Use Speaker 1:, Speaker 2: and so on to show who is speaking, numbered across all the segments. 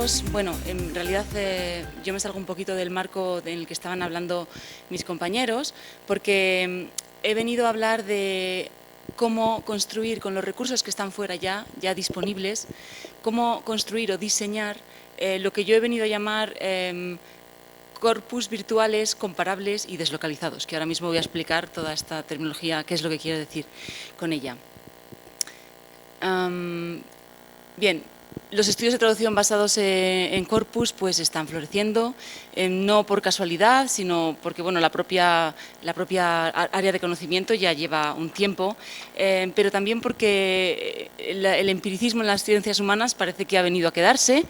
Speaker 1: todos. Bueno, en realidad yo me salgo un poquito del marco en el que estaban hablando mis compañeros, porque he venido a hablar de cómo construir con los recursos que están fuera ya disponibles, cómo construir o diseñar lo que yo he venido a llamar corpus virtuales comparables y deslocalizados, que ahora mismo voy a explicar toda esta terminología, qué es lo que quiero decir con ella. Bien, los estudios de traducción basados en corpus pues están floreciendo, no por casualidad, sino porque bueno, la propia área de conocimiento ya lleva un tiempo, pero también porque el empiricismo en las ciencias humanas parece que ha venido a quedarse.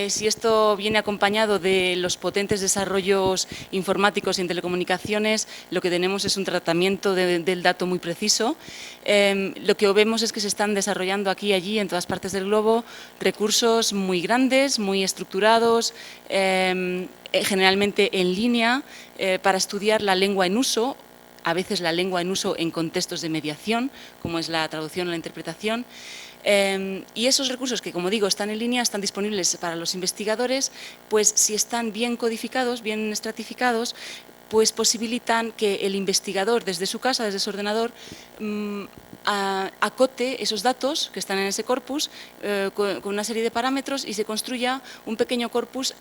Speaker 1: Si esto viene acompañado de los potentes desarrollos informáticos y en telecomunicaciones, lo que tenemos es un tratamiento del dato muy preciso. Lo que vemos es que se están desarrollando aquí y allí, en todas partes del globo, recursos muy grandes, muy estructurados, generalmente en línea, para estudiar la lengua en uso, a veces la lengua en uso en contextos de mediación, como es la traducción o la interpretación. Y esos recursos que, como digo, están en línea, están disponibles para los investigadores, pues si están bien codificados, bien estratificados, pues posibilitan que el investigador desde su casa, desde su ordenador, acote esos datos que están en ese corpus con una serie de parámetros y se construya un pequeño corpus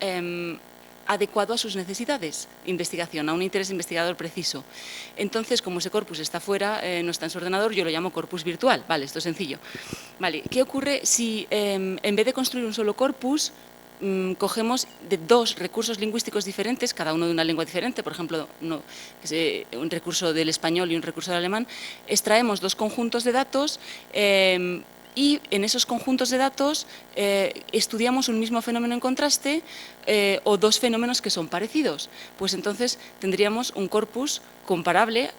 Speaker 1: adecuado a sus necesidades de investigación, a un interés investigador preciso. Entonces, como ese corpus está fuera, no está en su ordenador, yo lo llamo corpus virtual. Vale, esto es sencillo. Vale, ¿qué ocurre si en vez de construir un solo corpus, cogemos de dos recursos lingüísticos diferentes, cada uno de una lengua diferente, por ejemplo, un recurso del español y un recurso del alemán, extraemos dos conjuntos de datos y en esos conjuntos de datos estudiamos un mismo fenómeno en contraste o dos fenómenos que son parecidos? Pues entonces tendríamos un corpus comparable,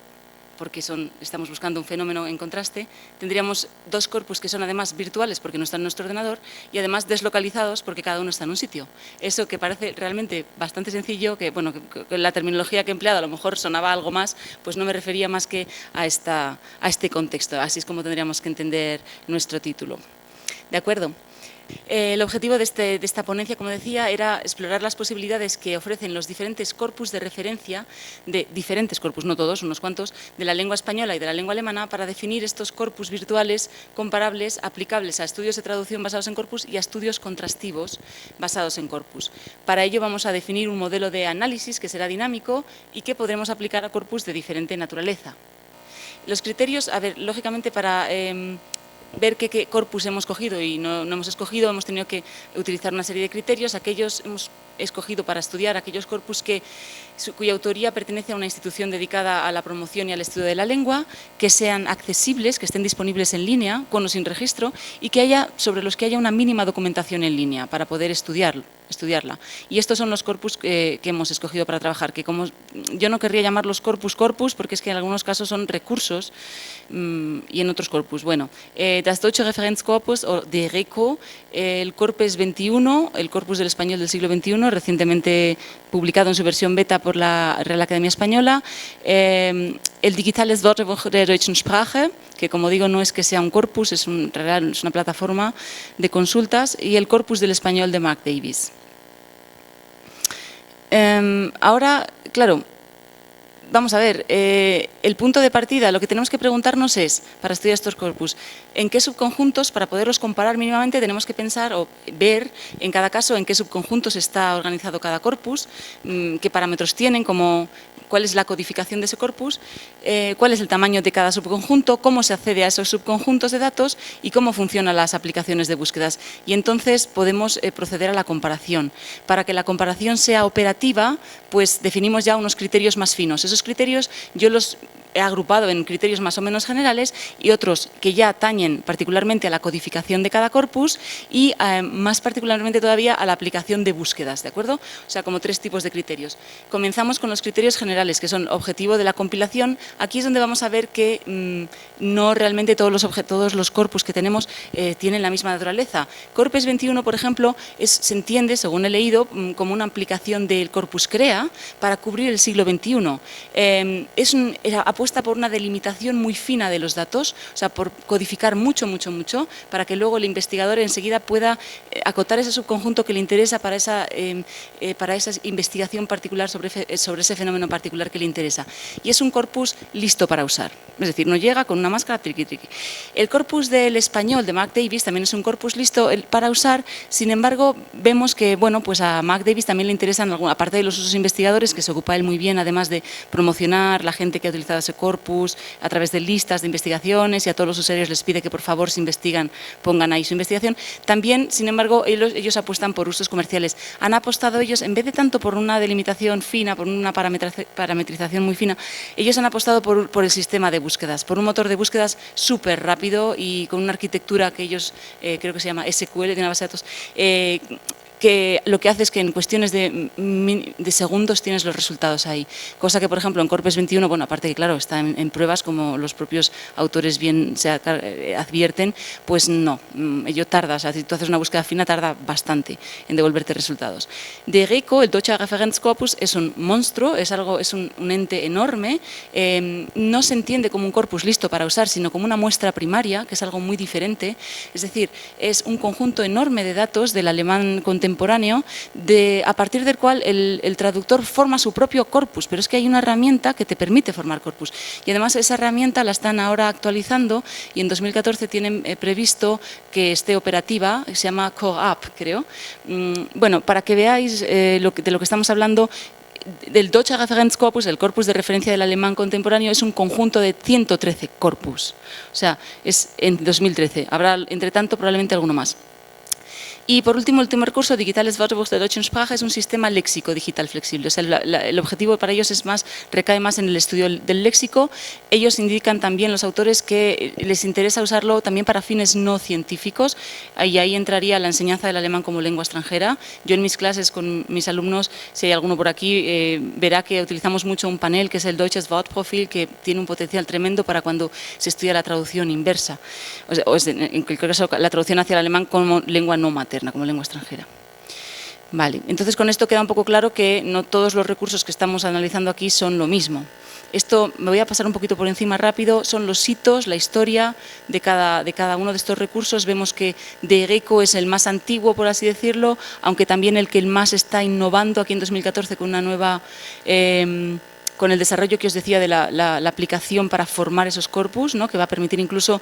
Speaker 1: porque estamos buscando un fenómeno en contraste. Tendríamos dos corpus que son además virtuales porque no están en nuestro ordenador y además deslocalizados porque cada uno está en un sitio. Eso que parece realmente bastante sencillo, que bueno, que la terminología que he empleado a lo mejor sonaba algo más, pues no me refería más que a este contexto. Así es como tendríamos que entender nuestro título. ¿De acuerdo? El objetivo de esta ponencia, como decía, era explorar las posibilidades que ofrecen los diferentes corpus de referencia, de diferentes corpus, no todos, unos cuantos, de la lengua española y de la lengua alemana, para definir estos corpus virtuales comparables, aplicables a estudios de traducción basados en corpus y a estudios contrastivos basados en corpus. Para ello vamos a definir un modelo de análisis que será dinámico y que podremos aplicar a corpus de diferente naturaleza. Los criterios, a ver, lógicamente para ver qué corpus hemos cogido y no hemos escogido, hemos tenido que utilizar una serie de criterios. Hemos escogido para estudiar aquellos corpus cuya autoría pertenece a una institución dedicada a la promoción y al estudio de la lengua, que sean accesibles, que estén disponibles en línea, con o sin registro, y sobre los que haya una mínima documentación en línea para poder estudiarla. Y estos son los corpus que hemos escogido para trabajar, que como yo no querría llamarlos corpus, porque es que en algunos casos son recursos y en otros corpus. Bueno, das Deutsche Referenzkorpus o de RECO, el Corpus 21, el corpus del español del siglo XXI, recientemente publicado en su versión beta por la Real Academia Española, el Digitales Wörterbuch der Deutschen Sprache, que como digo no es que sea un corpus, es una plataforma de consultas, y el corpus del español de Mark Davis. Ahora, claro, vamos a ver, el punto de partida, lo que tenemos que preguntarnos es, para estudiar estos corpus, ¿en qué subconjuntos, para poderlos comparar mínimamente, tenemos que pensar o ver en cada caso en qué subconjuntos está organizado cada corpus, qué parámetros tienen, cuál es la codificación de ese corpus, cuál es el tamaño de cada subconjunto, cómo se accede a esos subconjuntos de datos y cómo funcionan las aplicaciones de búsquedas? Y entonces podemos proceder a la comparación. Para que la comparación sea operativa, pues definimos ya unos criterios más finos. Esos criterios yo los he agrupado en criterios más o menos generales y otros que ya atañen particularmente a la codificación de cada corpus y más particularmente todavía a la aplicación de búsquedas, ¿de acuerdo? O sea, como tres tipos de criterios. Comenzamos con los criterios generales, que son objetivo de la compilación. Aquí es donde vamos a ver que no realmente todos los corpus que tenemos tienen la misma naturaleza. Corpus 21, por ejemplo, se entiende, según he leído, como una aplicación del corpus CREA para cubrir el siglo XXI. apuesta por una delimitación muy fina de los datos, o sea, por codificar mucho, para que luego el investigador enseguida pueda acotar ese subconjunto que le interesa para esa investigación particular sobre ese fenómeno particular que le interesa. Y es un corpus listo para usar, es decir, no llega con una máscara triqui. El corpus del español de Mark Davis también es un corpus listo para usar, sin embargo, vemos que, bueno, pues a Mark Davis también le interesan, aparte de los usos investigadores, que se ocupa él muy bien, además de promocionar la gente que ha utilizado ese corpus a través de listas de investigaciones, y a todos los usuarios les pide que por favor, si investigan, pongan ahí su investigación. También, sin embargo, ellos apuestan por usos comerciales. Han apostado ellos, en vez de tanto por una delimitación fina, por una parametrización muy fina, ellos han apostado por el sistema de búsquedas, por un motor de búsquedas súper rápido y con una arquitectura que ellos, creo que se llama SQL, de una base de datos, que lo que hace es que en cuestiones de segundos tienes los resultados ahí. Cosa que, por ejemplo, en Corpus 21, bueno, aparte que, claro, está en pruebas, como los propios autores bien se advierten, pues no, ello tarda, o sea, si tú haces una búsqueda fina, tarda bastante en devolverte resultados. DEGECO, el Deutscher Referenzkorpus, es un monstruo, es un ente enorme, no se entiende como un corpus listo para usar, sino como una muestra primaria, que es algo muy diferente, es decir, es un conjunto enorme de datos del alemán contemporáneo, a partir del cual el traductor forma su propio corpus, pero es que hay una herramienta que te permite formar corpus. Y además esa herramienta la están ahora actualizando y en 2014 tienen previsto que esté operativa, se llama Core App, creo. Bueno, para que veáis de lo que estamos hablando, del Deutscher Referenzkorpus, el corpus de referencia del alemán contemporáneo, es un conjunto de 113 corpus. O sea, es en 2013. Habrá, entre tanto, probablemente alguno más. Y por último, el último recurso, Digitales Wörterbuch der deutschen Sprache, es un sistema léxico digital flexible. O sea, el objetivo para ellos recae más en el estudio del léxico. Ellos indican también, los autores, que les interesa usarlo también para fines no científicos, y ahí entraría la enseñanza del alemán como lengua extranjera. Yo en mis clases con mis alumnos, si hay alguno por aquí, verá que utilizamos mucho un panel que es el Deutsches Wortprofil, que tiene un potencial tremendo para cuando se estudia la traducción inversa, o en cualquier caso la traducción hacia el alemán como lengua no materna, como lengua extranjera. Vale, entonces con esto queda un poco claro que no todos los recursos que estamos analizando aquí son lo mismo. Esto me voy a pasar un poquito por encima rápido, son los hitos, la historia de cada uno de estos recursos. Vemos que DEGECO es el más antiguo, por así decirlo, aunque también el que más está innovando aquí en 2014 con una nueva... con el desarrollo que os decía de la aplicación para formar esos corpus, ¿no?, que va a permitir incluso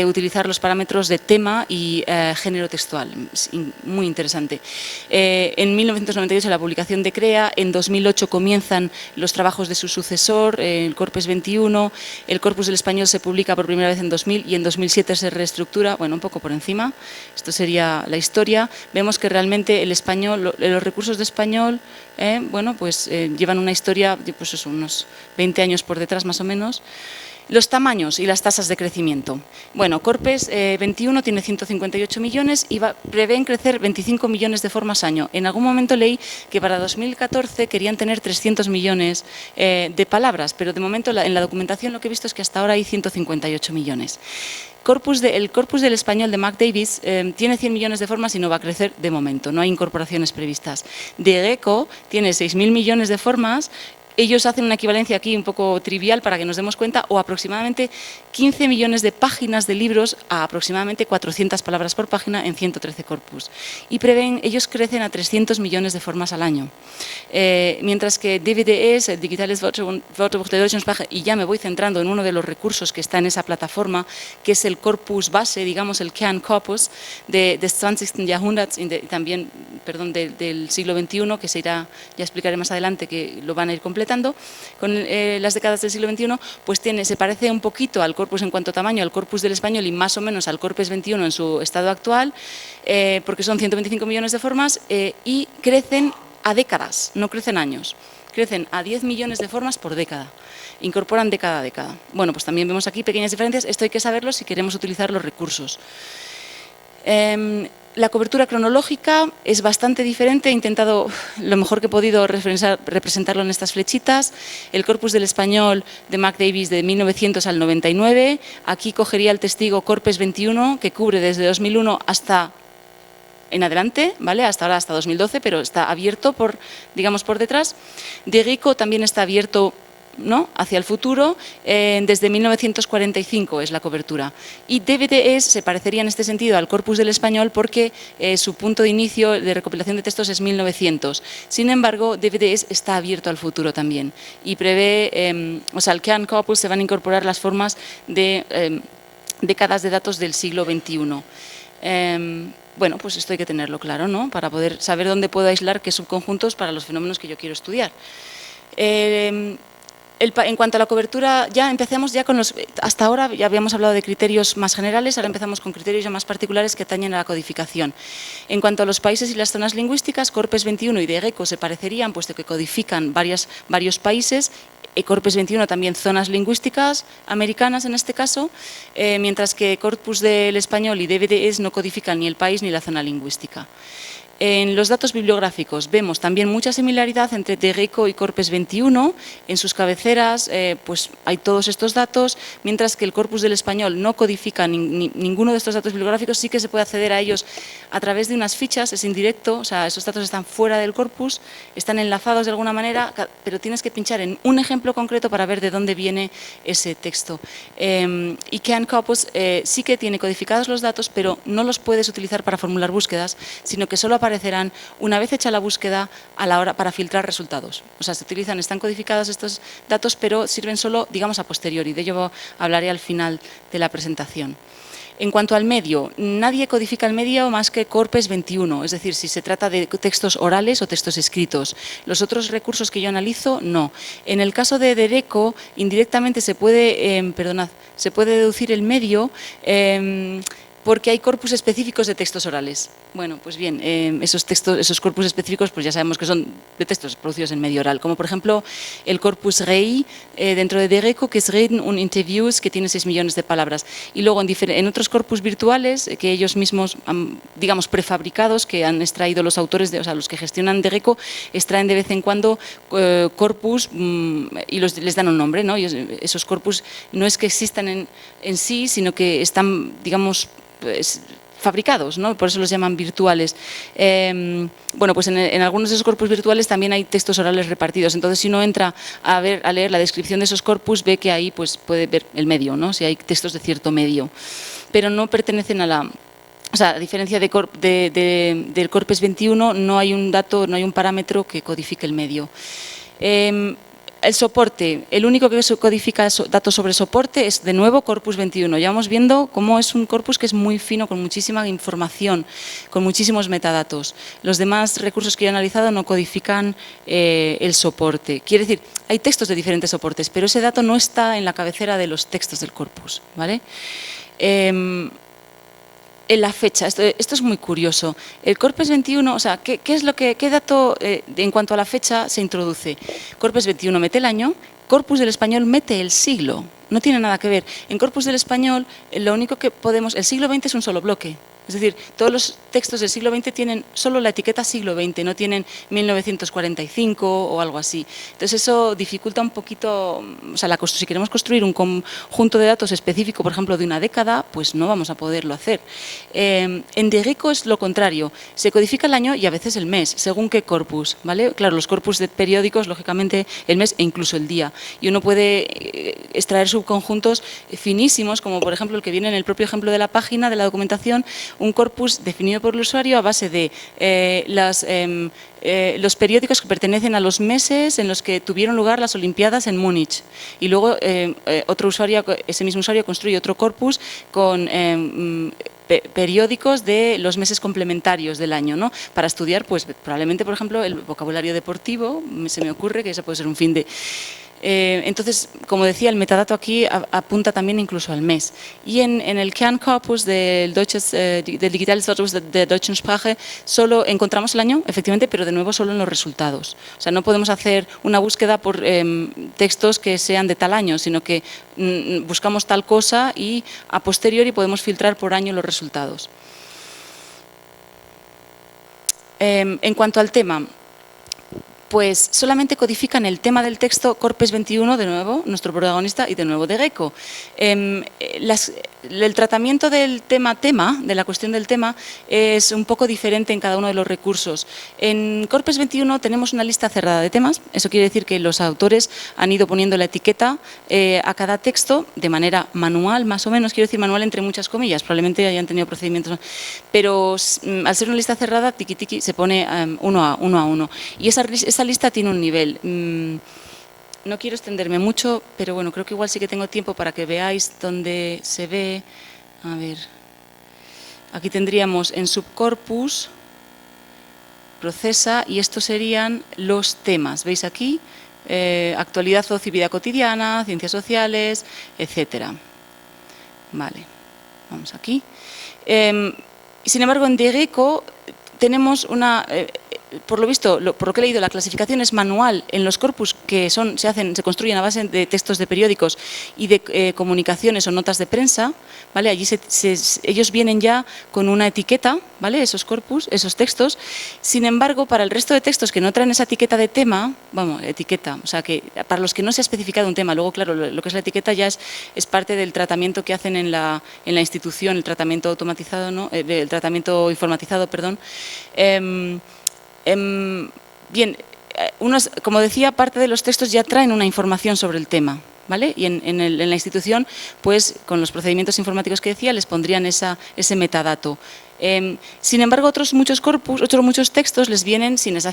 Speaker 1: utilizar los parámetros de tema y género textual. Es muy interesante. En 1998 la publicación de CREA, en 2008 comienzan los trabajos de su sucesor, el Corpus 21, el Corpus del Español se publica por primera vez en 2000 y en 2007 se reestructura, bueno, un poco por encima, esto sería la historia. Vemos que realmente el español, los recursos de español, bueno, pues llevan una historia, pues eso, unos 20 años por detrás más o menos. Los tamaños y las tasas de crecimiento. Bueno, Corpus 21 tiene 158 millones y prevén crecer 25 millones de formas año. En algún momento leí que para 2014 querían tener 300 millones de palabras, pero de momento en la documentación lo que he visto es que hasta ahora hay 158 millones. El corpus del español de Mark Davis tiene 100 millones de formas y no va a crecer de momento, no hay incorporaciones previstas. DEGECO tiene 6.000 millones de formas. Ellos hacen una equivalencia aquí un poco trivial para que nos demos cuenta, o aproximadamente 15 millones de páginas de libros a aproximadamente 400 palabras por página en 113 corpus. Y prevén, ellos crecen a 300 millones de formas al año. Mientras que DWDS, el Digitales Wörterbuch der deutschen Sprache, y ya me voy centrando en uno de los recursos que está en esa plataforma, que es el corpus base, digamos el Kernkorpus des 20. Jahrhunderts, también, perdón, del siglo XXI, que se irá, ya explicaré más adelante, que lo van a ir completando. Con las décadas del siglo XXI, pues se parece un poquito al corpus en cuanto a tamaño, al corpus del español y más o menos al Corpus 21 en su estado actual, porque son 125 millones de formas y crecen a décadas, no crecen años, crecen a 10 millones de formas por década, incorporan década a década. Bueno, pues también vemos aquí pequeñas diferencias, esto hay que saberlo si queremos utilizar los recursos. La cobertura cronológica es bastante diferente, he intentado lo mejor que he podido representarlo en estas flechitas. El corpus del español de Mark Davis de 1900 al 99, aquí cogería el testigo Corpus 21, que cubre desde 2001 hasta en adelante, ¿vale? Hasta ahora, hasta 2012, pero está abierto digamos por detrás. DEGECO también está abierto ¿no?, hacia el futuro, desde 1945 es la cobertura. Y DVDEs se parecería en este sentido al corpus del español porque su punto de inicio de recopilación de textos es 1900. Sin embargo, DVDEs está abierto al futuro también y prevé, o sea, al Kernkorpus se van a incorporar las formas de décadas de datos del siglo XXI. Bueno, pues esto hay que tenerlo claro, ¿no?, para poder saber dónde puedo aislar qué subconjuntos para los fenómenos que yo quiero estudiar. En cuanto a la cobertura, ya empezamos ya con los... Hasta ahora ya habíamos hablado de criterios más generales, ahora empezamos con criterios ya más particulares que atañen a la codificación. En cuanto a los países y las zonas lingüísticas, Corpus 21 y DGECO se parecerían, puesto que codifican varios países. Corpus 21 también zonas lingüísticas americanas en este caso, mientras que Corpus del español y DVDEs no codifican ni el país ni la zona lingüística. En los datos bibliográficos vemos también mucha similaridad entre DGECO y Corpus 21. En sus cabeceras pues hay todos estos datos, mientras que el corpus del español no codifica ninguno de estos datos bibliográficos. Sí que se puede acceder a ellos a través de unas fichas, es indirecto, o sea, esos datos están fuera del corpus, están enlazados de alguna manera, pero tienes que pinchar en un ejemplo concreto para ver de dónde viene ese texto. Y Kernkorpus sí que tiene codificados los datos, pero no los puedes utilizar para formular búsquedas, sino que solo aparecerán una vez hecha la búsqueda a la hora para filtrar resultados. O sea, se utilizan, están codificados estos datos, pero sirven solo, digamos, a posteriori. De ello hablaré al final de la presentación. En cuanto al medio, nadie codifica el medio más que Corpus 21, es decir, si se trata de textos orales o textos escritos. Los otros recursos que yo analizo, no. En el caso de DGECO, indirectamente se puede deducir el medio porque hay corpus específicos de textos orales. Bueno, pues bien, esos corpus específicos pues ya sabemos que son de textos producidos en medio oral, como por ejemplo el corpus REI dentro de DGECO, que es Reden und Interviews, que tiene 6 millones de palabras. Y luego en otros corpus virtuales, que ellos mismos, digamos, prefabricados, que han extraído los autores, o sea, los que gestionan DGECO, extraen de vez en cuando corpus y les dan un nombre, ¿no? Y esos corpus no es que existan en sí, sino que están, digamos, pues, fabricados, ¿no? Por eso los llaman virtuales. Bueno, pues en algunos de esos corpus virtuales también hay textos orales repartidos. Entonces, si uno entra a leer la descripción de esos corpus, ve que ahí pues, puede ver el medio, ¿no?, si hay textos de cierto medio. Pero no pertenecen a la... O sea, a diferencia del Corpus 21, no hay un dato, no hay un parámetro que codifique el medio. El soporte, el único que codifica datos sobre soporte es, de nuevo, Corpus 21. Ya vamos viendo cómo es un corpus que es muy fino, con muchísima información, con muchísimos metadatos. Los demás recursos que yo he analizado no codifican el soporte. Quiere decir, hay textos de diferentes soportes, pero ese dato no está en la cabecera de los textos del corpus, ¿vale? En la fecha, esto es muy curioso. El Corpus 21, o sea, ¿qué dato en cuanto a la fecha se introduce? Corpus 21 mete el año, Corpus del español mete el siglo, no tiene nada que ver. En Corpus del español, lo único que podemos... El siglo XX es un solo bloque. Es decir, todos los textos del siglo XX tienen solo la etiqueta siglo XX, no tienen 1945 o algo así. Entonces eso dificulta un poquito, o sea, si queremos construir un conjunto de datos específico, por ejemplo, de una década, pues no vamos a poderlo hacer. En DGECO es lo contrario, se codifica el año y a veces el mes, según qué corpus, ¿vale? Claro, los corpus de periódicos, lógicamente, el mes e incluso el día. Y uno puede extraer subconjuntos finísimos, como por ejemplo el que viene en el propio ejemplo de la página, de la documentación, un corpus definido por el usuario a base de los periódicos que pertenecen a los meses en los que tuvieron lugar las Olimpiadas en Múnich. Y luego ese mismo usuario construye otro corpus con periódicos de los meses complementarios del año, ¿no?, para estudiar, pues probablemente, por ejemplo, el vocabulario deportivo, se me ocurre que ese puede ser un fin de... Entonces, como decía, el metadato aquí apunta también incluso al mes. Y en el Kernkorpus del Digitales Datos de Deutschen Sprache solo encontramos el año, efectivamente, pero de nuevo solo en los resultados. O sea, no podemos hacer una búsqueda por textos que sean de tal año, sino que buscamos tal cosa y a posteriori podemos filtrar por año los resultados. En cuanto al tema, pues solamente codifican el tema del texto Corpus 21, de nuevo, nuestro protagonista, y de nuevo DGECO. el tratamiento del tema, de la cuestión del tema, es un poco diferente en cada uno de los recursos. En Corpus 21 tenemos una lista cerrada de temas, eso quiere decir que los autores han ido poniendo la etiqueta a cada texto de manera manual, más o menos, quiero decir manual entre muchas comillas, probablemente hayan tenido procedimientos, pero al ser una lista cerrada, tiki se pone uno a uno. Y esa lista tiene un nivel. No quiero extenderme mucho, pero bueno, creo que igual sí que tengo tiempo para que veáis dónde se ve. A ver, aquí tendríamos en subcorpus, procesa, y estos serían los temas. ¿Veis aquí? Actualidad, ocio y vida cotidiana, ciencias sociales, etcétera. Vale, vamos aquí. Sin embargo, en Degeco tenemos una... por lo visto, por lo que he leído, la clasificación es manual en los corpus que se construyen a base de textos de periódicos y de comunicaciones o notas de prensa, ¿vale? Allí ellos vienen ya con una etiqueta, ¿vale? Esos corpus, esos textos. Sin embargo, para el resto de textos que no traen esa etiqueta de tema, o sea, que para los que no se ha especificado un tema, luego, claro, lo que es la etiqueta ya es parte del tratamiento que hacen en la institución, el tratamiento automatizado, ¿no? El tratamiento informatizado, perdón. Bien, como decía, parte de los textos ya traen una información sobre el tema, ¿vale? Y en la institución, pues con los procedimientos informáticos que decía, les pondrían ese metadato. Sin embargo, otros muchos textos les vienen sin esa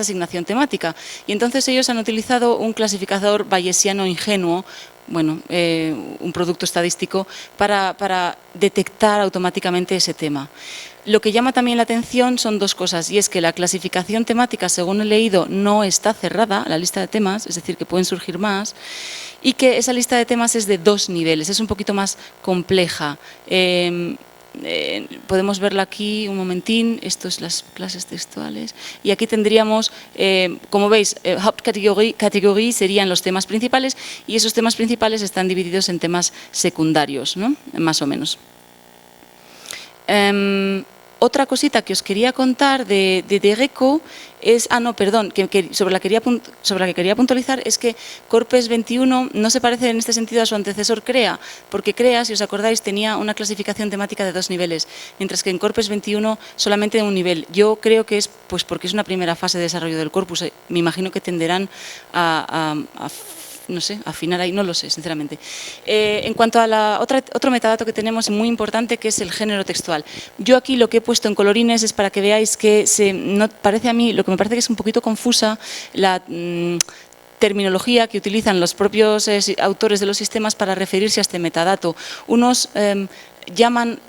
Speaker 1: asignación temática, y entonces ellos han utilizado un clasificador bayesiano ingenuo, bueno, un producto estadístico, para detectar automáticamente ese tema. Lo que llama también la atención son dos cosas, y es que la clasificación temática, según he leído, no está cerrada, la lista de temas, es decir, que pueden surgir más, y que esa lista de temas es de 2 niveles, es un poquito más compleja. Podemos verla aquí un momentín, esto es las clases textuales, y aquí tendríamos, como veis, Hauptkategorie serían los temas principales, y esos temas principales están divididos en temas secundarios, ¿no? Más o menos. Otra cosita que os quería contar de Degeco es, sobre la que quería puntualizar, es que Corpus 21 no se parece en este sentido a su antecesor CREA, porque CREA, si os acordáis, tenía una clasificación temática de 2 niveles, mientras que en Corpus 21 solamente de un nivel. Yo creo que es pues porque es una primera fase de desarrollo del corpus, me imagino que tenderán no sé, afinar ahí, no lo sé, sinceramente. En cuanto a otro metadato que tenemos muy importante, que es el género textual. Yo aquí lo que he puesto en colorines es para que veáis que lo que me parece que es un poquito confusa la terminología que utilizan los propios autores de los sistemas para referirse a este metadato. Unos llaman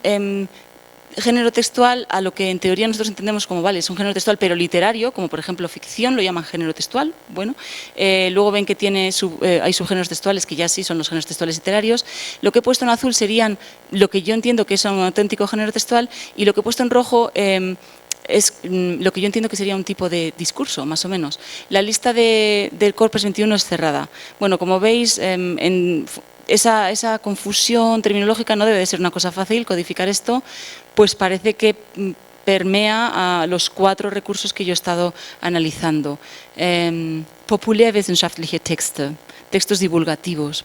Speaker 1: género textual a lo que en teoría nosotros entendemos como, vale, es un género textual pero literario, como por ejemplo ficción, lo llaman género textual. Bueno, luego ven que hay subgéneros textuales que ya sí son los géneros textuales literarios. Lo que he puesto en azul serían lo que yo entiendo que es un auténtico género textual, y lo que he puesto en rojo es lo que yo entiendo que sería un tipo de discurso, más o menos. La lista del Corpus 21 es cerrada. Bueno, como veis, esa confusión terminológica no debe de ser una cosa fácil. Codificar esto, pues parece que permea a los 4 recursos que yo he estado analizando. Populärwissenschaftliche Texte, textos divulgativos.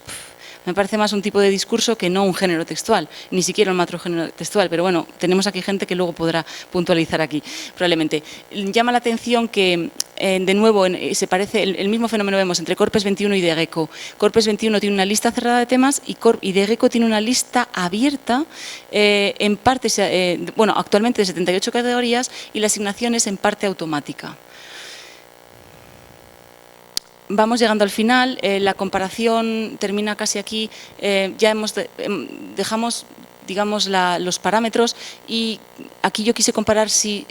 Speaker 1: Me parece más un tipo de discurso que no un género textual, ni siquiera un macrogénero textual, pero bueno, tenemos aquí gente que luego podrá puntualizar aquí, probablemente. Llama la atención que, de nuevo, se parece, el mismo fenómeno vemos entre Corpus 21 y Degeco. Corpus 21 tiene una lista cerrada de temas y Degeco tiene una lista abierta, en parte, actualmente de 78 categorías, y la asignación es en parte automática. Vamos llegando al final, la comparación termina casi aquí, ya dejamos, digamos, los parámetros, y aquí yo quise comparar si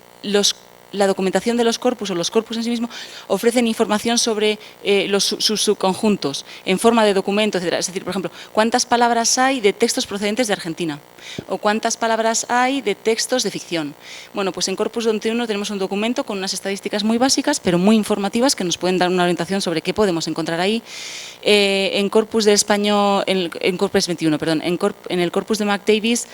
Speaker 1: la documentación de los corpus o los corpus en sí mismos ofrecen información sobre sus subconjuntos en forma de documento, etc. Es decir, por ejemplo, ¿cuántas palabras hay de textos procedentes de Argentina? ¿O cuántas palabras hay de textos de ficción? Bueno, pues en Corpus 21 tenemos un documento con unas estadísticas muy básicas, pero muy informativas, que nos pueden dar una orientación sobre qué podemos encontrar ahí. En Corpus de Español, en Corpus 21, perdón, en el Corpus de McDavis,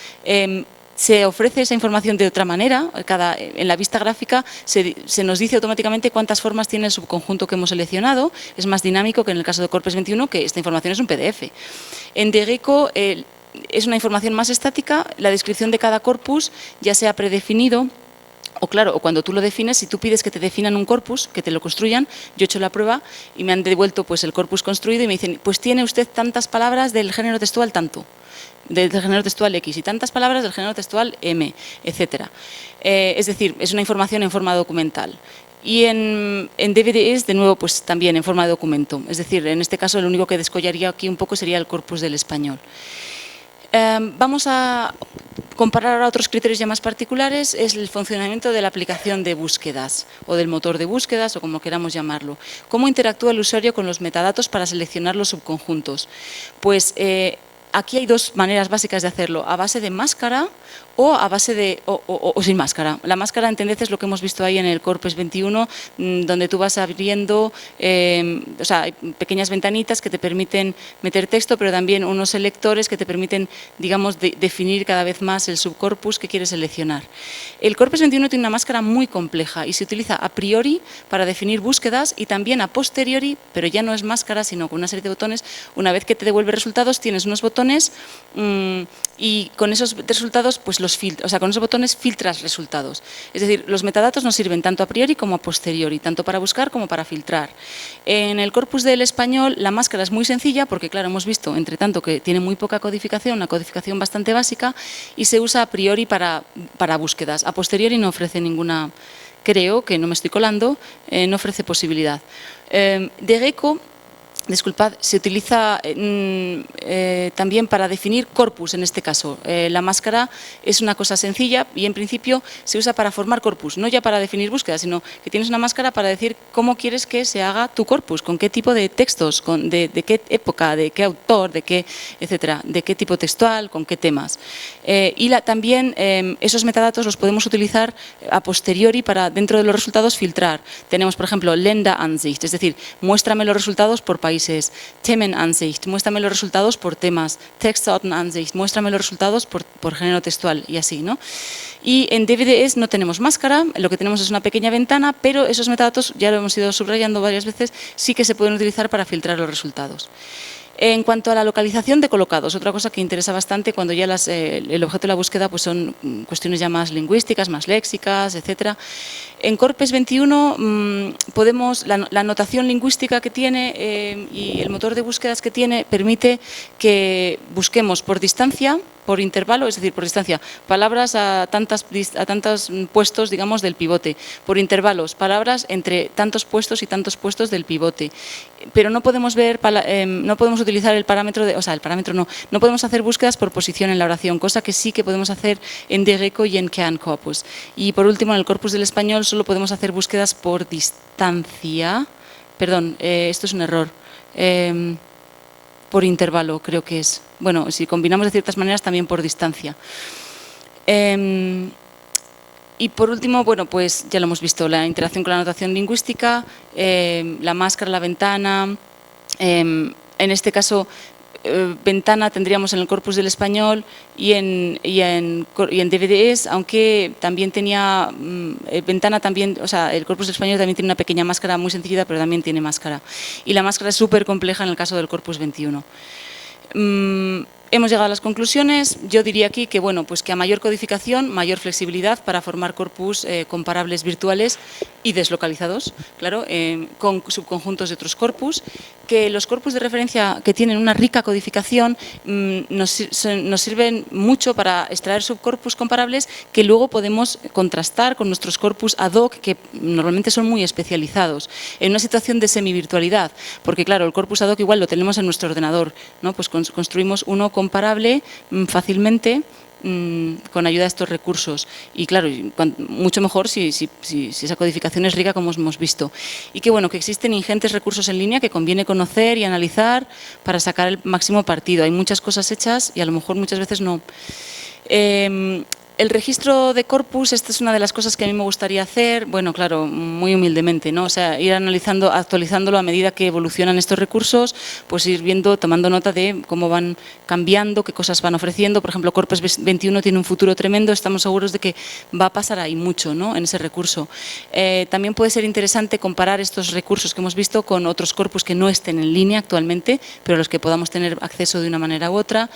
Speaker 1: se ofrece esa información de otra manera. En la vista gráfica se nos dice automáticamente cuántas formas tiene el subconjunto que hemos seleccionado. Es más dinámico que en el caso de Corpus 21, que esta información es un PDF. En Degeco es una información más estática, la descripción de cada corpus ya sea predefinido, o claro, o cuando tú lo defines, si tú pides que te definan un corpus, que te lo construyan, yo he hecho la prueba y me han devuelto pues el corpus construido y me dicen, pues tiene usted tantas palabras del género textual tanto, del género textual X y tantas palabras del género textual M, etcétera. Es decir, es una información en forma documental. Y en DVDs, de nuevo, pues también en forma de documento. Es decir, en este caso, lo único que descollaría aquí un poco sería el corpus del español. Vamos a comparar ahora otros criterios ya más particulares, es el funcionamiento de la aplicación de búsquedas o del motor de búsquedas o como queramos llamarlo. ¿Cómo interactúa el usuario con los metadatos para seleccionar los subconjuntos? Pues aquí hay dos maneras básicas de hacerlo, a base de máscara o a base de o sin máscara. La máscara, entended, es lo que hemos visto ahí en el Corpus 21, donde tú vas abriendo o sea, hay pequeñas ventanitas que te permiten meter texto, pero también unos selectores que te permiten, digamos, definir cada vez más el subcorpus que quieres seleccionar. El Corpus 21 tiene una máscara muy compleja y se utiliza a priori para definir búsquedas y también a posteriori, pero ya no es máscara, sino con una serie de botones. Una vez que te devuelve resultados, tienes unos botones y con esos resultados, pues o sea, con esos botones filtras resultados. Es decir, los metadatos nos sirven tanto a priori como a posteriori, tanto para buscar como para filtrar. En el corpus del español la máscara es muy sencilla porque, claro, hemos visto, entre tanto, que tiene muy poca codificación, una codificación bastante básica y se usa a priori para búsquedas. A posteriori no ofrece ninguna, creo que no me estoy colando, no ofrece posibilidad. DGECO, disculpad, se utiliza también para definir corpus en este caso. La máscara es una cosa sencilla y en principio se usa para formar corpus, no ya para definir búsquedas, sino que tienes una máscara para decir cómo quieres que se haga tu corpus, con qué tipo de textos, de qué época, de qué autor, de qué, etcétera, de qué tipo textual, con qué temas. Y también esos metadatos los podemos utilizar a posteriori para, dentro de los resultados, filtrar. Tenemos, por ejemplo, Länderansicht, es decir, muéstrame los resultados por país. Themenansicht, muéstrame los resultados por temas, Textsortenansicht, muéstrame los resultados por género textual y así, ¿no? Y en DVDs no tenemos máscara, lo que tenemos es una pequeña ventana, pero esos metadatos, ya lo hemos ido subrayando varias veces, sí que se pueden utilizar para filtrar los resultados. En cuanto a la localización de colocados, otra cosa que interesa bastante cuando ya el objeto de la búsqueda pues son cuestiones ya más lingüísticas, más léxicas, etcétera. En Corpus 21 podemos, la notación lingüística que tiene y el motor de búsquedas que tiene permite que busquemos por distancia, por intervalo, es decir, por distancia, palabras a tantos puestos, digamos, del pivote, por intervalos, palabras entre tantos puestos y tantos puestos del pivote. Pero no podemos ver, no podemos utilizar el parámetro, no podemos hacer búsquedas por posición en la oración, cosa que sí que podemos hacer en DGECO y en Kernkorpus. Y por último, en el corpus del español solo podemos hacer búsquedas por distancia, perdón, esto es un error, por intervalo creo que es. Bueno, si combinamos de ciertas maneras también por distancia. Y por último, bueno, pues ya lo hemos visto, la interacción con la notación lingüística, la máscara, la ventana, en este caso ventana tendríamos en el corpus del español y en DVDs, aunque también tenía ventana también, o sea, el corpus del español también tiene una pequeña máscara muy sencilla, pero también tiene máscara. Y la máscara es súper compleja en el caso del corpus 21. Hemos llegado a las conclusiones. Yo diría aquí que, bueno, pues que a mayor codificación, mayor flexibilidad para formar corpus comparables virtuales y deslocalizados, claro, con subconjuntos de otros corpus, que los corpus de referencia que tienen una rica codificación nos sirven mucho para extraer subcorpus comparables que luego podemos contrastar con nuestros corpus ad hoc, que normalmente son muy especializados, en una situación de semivirtualidad, porque claro, el corpus ad hoc igual lo tenemos en nuestro ordenador, ¿no? Pues construimos uno comparable fácilmente con ayuda de estos recursos y claro, mucho mejor si esa codificación es rica como hemos visto. Y que bueno, que existen ingentes recursos en línea que conviene conocer y analizar para sacar el máximo partido. Hay muchas cosas hechas y a lo mejor muchas veces no. El registro de corpus, esta es una de las cosas que a mí me gustaría hacer, bueno, claro, muy humildemente, ¿no? O sea, ir analizando, actualizándolo a medida que evolucionan estos recursos, pues ir viendo, tomando nota de cómo van cambiando, qué cosas van ofreciendo. Por ejemplo, Corpus 21 tiene un futuro tremendo, estamos seguros de que va a pasar ahí mucho, ¿no?, en ese recurso. También puede ser interesante comparar estos recursos que hemos visto con otros corpus que no estén en línea actualmente, pero a los que podamos tener acceso de una manera u otra,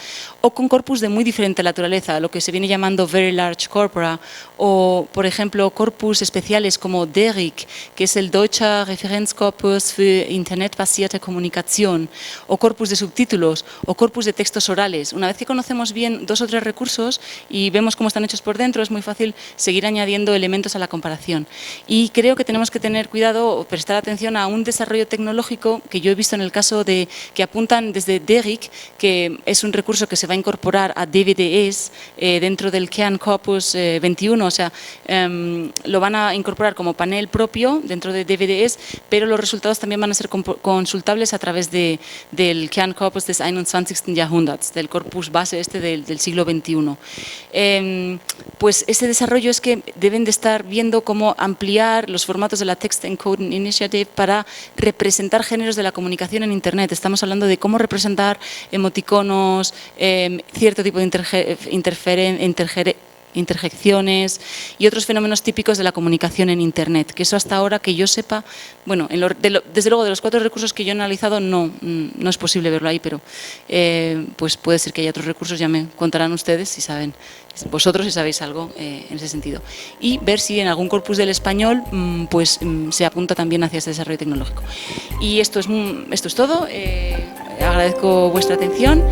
Speaker 1: o con corpus de muy diferente naturaleza, lo que se viene llamando Very Large Corpora, o, por ejemplo, corpus especiales como DERIC, que es el Deutscher Referenzkorpus für Internetbasierte Kommunikation, o corpus de subtítulos, o corpus de textos orales. Una vez que conocemos bien 2 o 3 recursos y vemos cómo están hechos por dentro, es muy fácil seguir añadiendo elementos a la comparación. Y creo que tenemos que tener cuidado o prestar atención a un desarrollo tecnológico que yo he visto en el caso de que apuntan desde DERIC, que es un recurso que se va a incorporar a DVDs dentro del Kernkorpus 21, o sea, lo van a incorporar como panel propio dentro de DVDs, pero los resultados también van a ser consultables a través del Kernkorpus des 21. Jahrhunderts, del corpus base del siglo XXI. Pues ese desarrollo es que deben de estar viendo cómo ampliar los formatos de la Text Encoding Initiative para representar géneros de la comunicación en Internet. Estamos hablando de cómo representar emoticonos, cierto tipo de interjecciones y otros fenómenos típicos de la comunicación en Internet, que eso hasta ahora que yo sepa, bueno, desde luego de los 4 recursos que yo he analizado no es posible verlo ahí, pero pues puede ser que haya otros recursos, ya me contarán ustedes si saben, vosotros si sabéis algo en ese sentido, y ver si en algún corpus del español pues se apunta también hacia ese desarrollo tecnológico. Y esto es todo, agradezco vuestra atención.